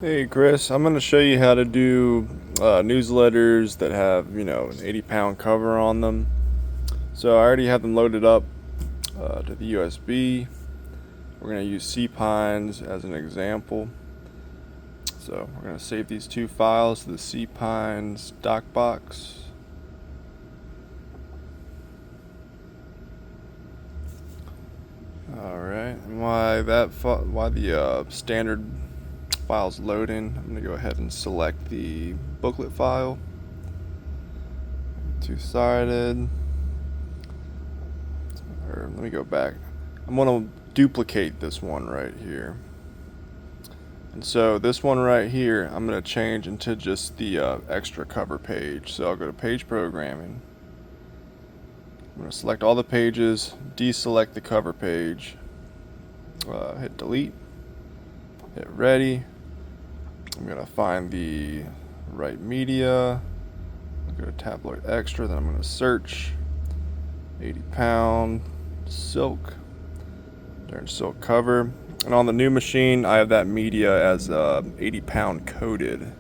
Hey Chris, I'm going to show you how to do newsletters that have, an 80-pound cover on them. So I already have them loaded up to the USB. We're going to use cPines as an example. So we're going to save these two files to the cPines docbox. Alright, and while the standard file's loading, I'm going to go ahead and select the booklet file. Two-sided. Or let me go back. I'm going to duplicate this one right here. And so this one right here, I'm going to change into just the extra cover page. So I'll go to page programming. I'm going to select all the pages, deselect the cover page, hit delete, hit ready. I'm going to find the right media, go to tabloid extra, then I'm going to search 80-pound silk, darn silk cover. And on the new machine, I have that media as 80-pound coated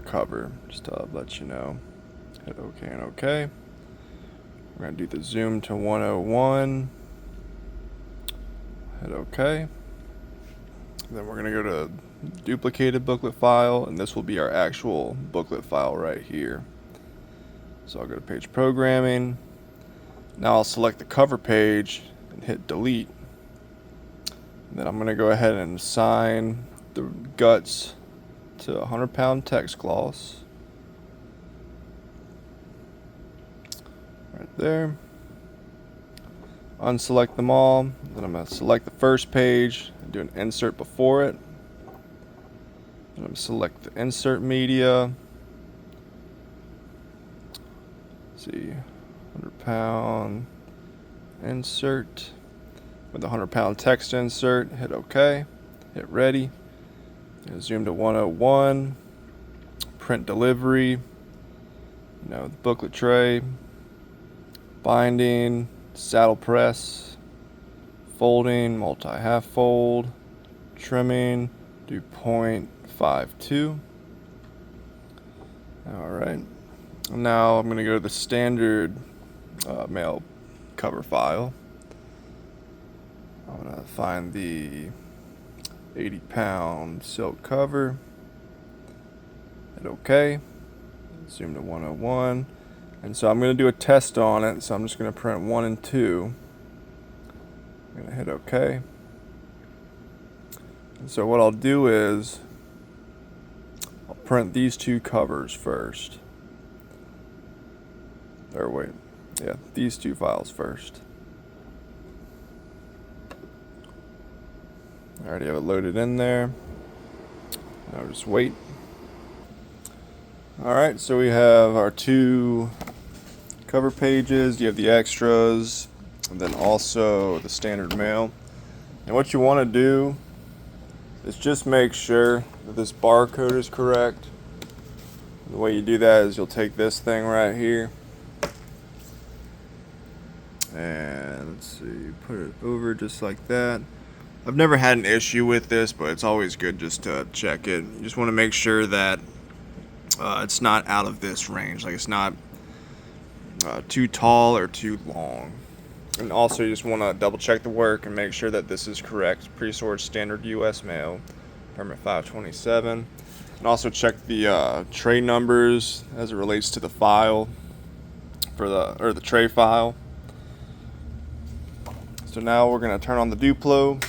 cover, just to let you know. Hit OK and OK. We're going to do the zoom to 101. Hit OK. Then we're going to go to duplicated booklet file, and this will be our actual booklet file right here. So I'll go to page programming. Now I'll select the cover page and hit delete. And then I'm going to go ahead and assign the guts to 100-pound text gloss. Right there. Unselect them all. Then I'm going to select the first page and do an insert before it. I'm going to select the insert media. Let's see, 100-pound insert with the 100-pound text insert. Hit OK. Hit ready. Zoom to 101. Print delivery. The booklet tray. Binding. Saddle press. Folding. Multi-half fold. Trimming. Do 0.52. Alright. Now I'm going to go to the standard mail cover file. I'm going to find the 80-pound silk cover. Hit OK. Zoom to 101. And so I'm going to do a test on it. So I'm just going to print 1 and 2. I'm going to hit OK. And so what I'll do is I'll print these two covers first. Or wait, yeah, these two files first. I already have it loaded in there. Now just wait. Alright, so we have our two cover pages. You have the extras, and then also the standard mail. And what you want to do is just make sure that this barcode is correct. The way you do that is you'll take this thing right here. And let's see, put it over just like that. I've never had an issue with this, but it's always good just to check it. You just want to make sure that it's not out of this range, like it's not too tall or too long. And also you just want to double check the work and make sure that this is correct. Pre-sorted standard US mail, permit 527. And also check the tray numbers as it relates to the file for the tray file. So now we're going to turn on the Duplo.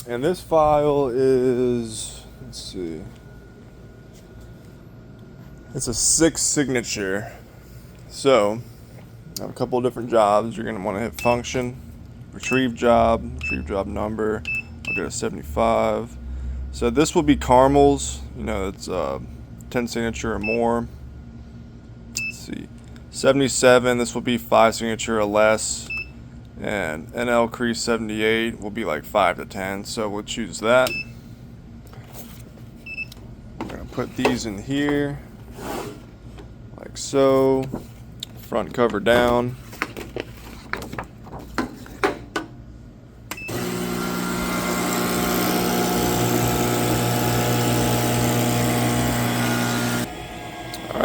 And this file is, let's see, it's a 6 signature. So I have a couple of different jobs. You're going to want to hit function, retrieve job number. I'll go to 75. So this will be Carmel's, it's 10 signature or more. Let's see, 77, this will be 5 signature or less. And NL Crease 78 will be like 5 to 10, so we'll choose that. I'm going to put these in here, like so. Front cover down.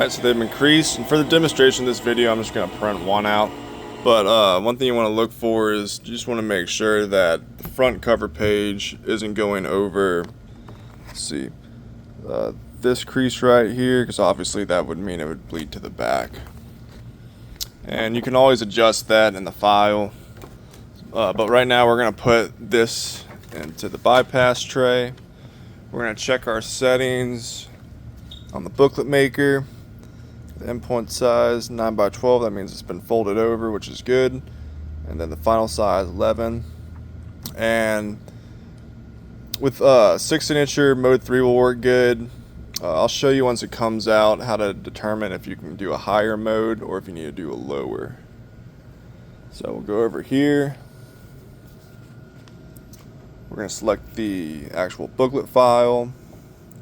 Alright, so they've been creased, and for the demonstration of this video, I'm just going to print one out. But one thing you want to look for is you just want to make sure that the front cover page isn't going over, let's see, this crease right here, because obviously that would mean it would bleed to the back. And you can always adjust that in the file. But right now we're going to put this into the bypass tray. We're going to check our settings on the booklet maker. The endpoint size 9x12, that means it's been folded over, which is good. And then the final size 11. And with 6-incher mode 3 will work good. I'll show you once it comes out how to determine if you can do a higher mode or if you need to do a lower. So we'll go over here. We're going to select the actual booklet file.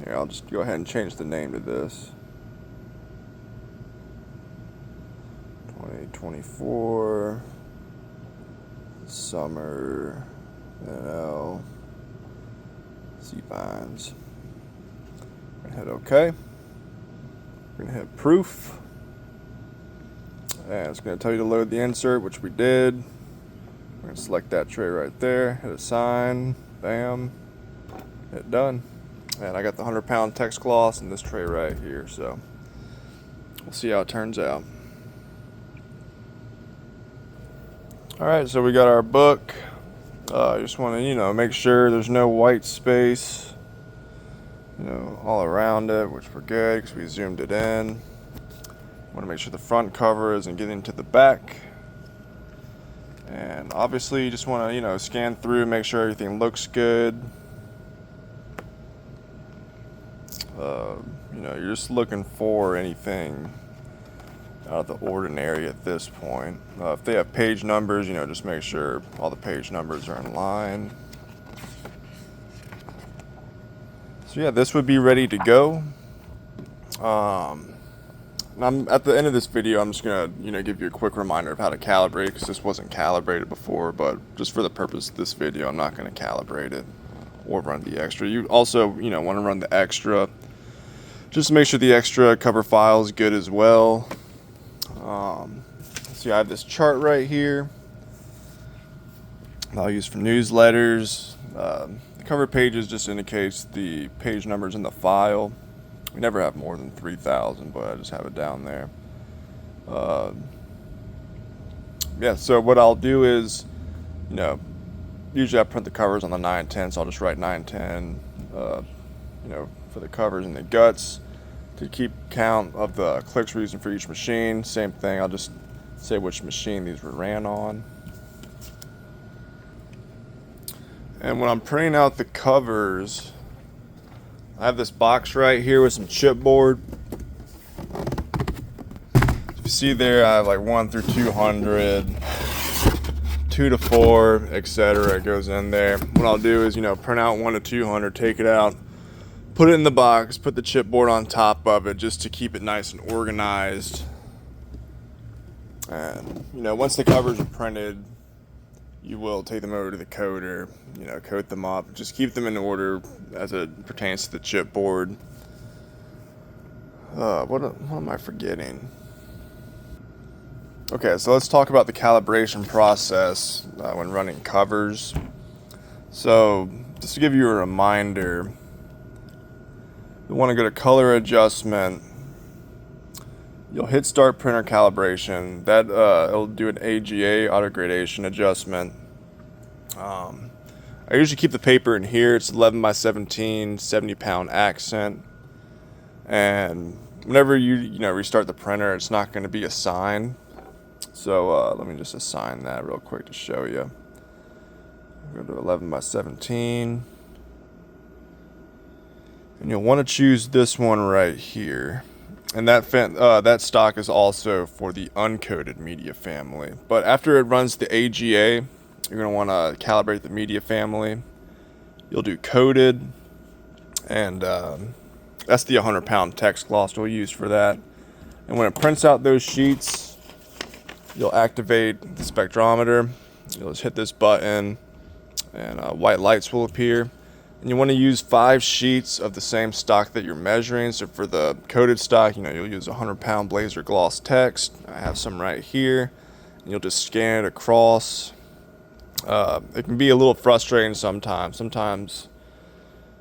Here, I'll just go ahead and change the name to this. 2024 Summer NL C-Vines. We're going to hit OK. We're going to hit Proof. And it's going to tell you to load the insert, which we did. We're going to select that tray right there, hit Assign, bam, hit Done. And I got the 100-pound text gloss in this tray right here, so we'll see how it turns out. Alright, so we got our book. Just want to, make sure there's no white space, all around it, which we're good because we zoomed it in. Want to make sure the front cover isn't getting to the back. And obviously you just want to, scan through, make sure everything looks good. You're just looking for anything out of the ordinary at this point. If they have page numbers, just make sure all the page numbers are in line. So yeah, this would be ready to go. At the end of this video, I'm just gonna, give you a quick reminder of how to calibrate, because this wasn't calibrated before, but just for the purpose of this video, I'm not gonna calibrate it or run the extra. You also, want to run the extra, just to make sure the extra cover file is good as well. See, I have this chart right here that I'll use for newsletters. The cover pages just indicates the page numbers in the file. We never have more than 3,000, but I just have it down there. Yeah, so what I'll do is, usually I print the covers on the 910, so I'll just write 910, for the covers and the guts to keep count of the clicks we're using for each machine. Same thing, I'll just say which machine these were ran on. And when I'm printing out the covers, I have this box right here with some chipboard. If you see there, I have like 1 through 200, 2 to 4, etc. It goes in there. What I'll do is, print out 1 to 200, take it out, put it in the box, put the chipboard on top of it just to keep it nice and organized. And, once the covers are printed, you will take them over to the coder, coat them up, just keep them in order as it pertains to the chipboard. What am I forgetting? Okay, so let's talk about the calibration process when running covers. So, just to give you a reminder, you want to go to color adjustment. You'll hit start printer calibration. That it'll do an AGA auto gradation adjustment. I usually keep the paper in here. It's 11x17, 70-pound accent. And whenever you restart the printer, it's not going to be assigned. So let me just assign that real quick to show you. Go to 11x17. And you'll want to choose this one right here. And that stock is also for the uncoated media family. But after it runs the AGA, you're going to want to calibrate the media family. You'll do coated, and that's the 100-pound text gloss we'll use for that. And when it prints out those sheets, you'll activate the spectrometer. You'll just hit this button, and white lights will appear. And you want to use 5 sheets of the same stock that you're measuring. So for the coated stock, you'll use a 100-pound Blazer Gloss Text. I have some right here. And you'll just scan it across. It can be a little frustrating sometimes. Sometimes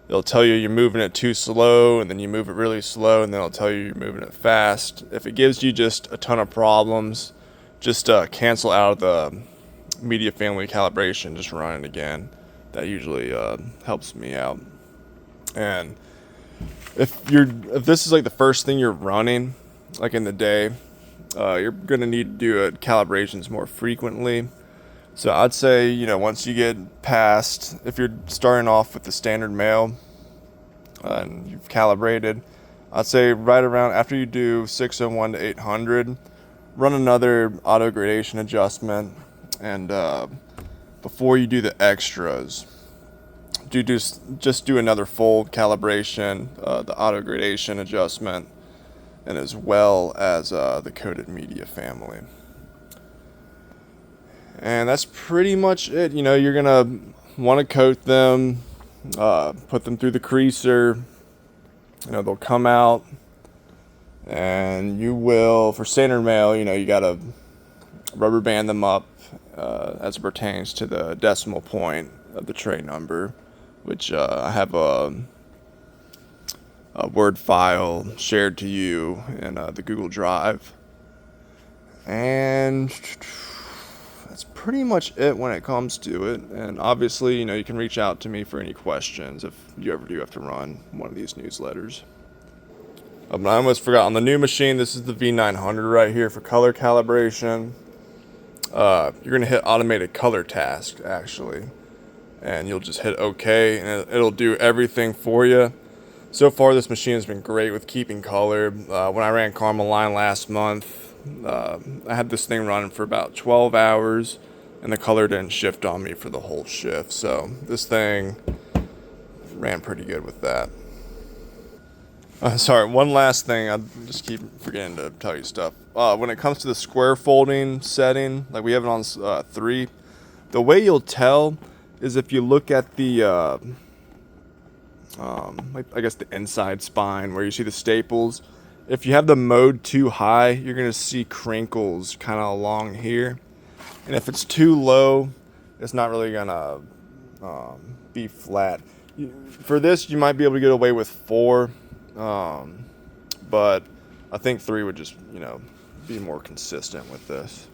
it'll tell you you're moving it too slow, and then you move it really slow, and then it'll tell you you're moving it fast. If it gives you just a ton of problems, just cancel out of the media family calibration, just run it again. That usually helps me out. And if this is like the first thing you're running, like in the day, you're gonna need to do calibrations more frequently. So I'd say, once you get past, if you're starting off with the standard mail and you've calibrated, I'd say right around after you do 601 to 800, run another auto gradation adjustment, and before you do the extras, just do another full calibration, the auto gradation adjustment, and as well as the coated media family. And that's pretty much it. You're gonna want to coat them, put them through the creaser. They'll come out, and you will, for standard mail, you gotta rubber band them up as it pertains to the decimal point of the tray number, which I have a Word file shared to you in the Google Drive. And that's pretty much it when it comes to it. And obviously, you can reach out to me for any questions if you ever do have to run one of these newsletters. But I almost forgot, on the new machine, this is the V900 right here for color calibration. You're going to hit automated color task, actually. And you'll just hit OK, and it'll do everything for you. So far, this machine has been great with keeping color. When I ran Caramel Line last month, I had this thing running for about 12 hours, and the color didn't shift on me for the whole shift. So this thing ran pretty good with that. Sorry, one last thing. I just keep forgetting to tell you stuff. When it comes to the square folding setting, like we have it on 3, the way you'll tell is if you look at the, I guess the inside spine where you see the staples. If you have the mode too high, you're going to see crinkles kind of along here. And if it's too low, it's not really going to be flat. For this, you might be able to get away with 4, but I think 3 would just, be more consistent with this.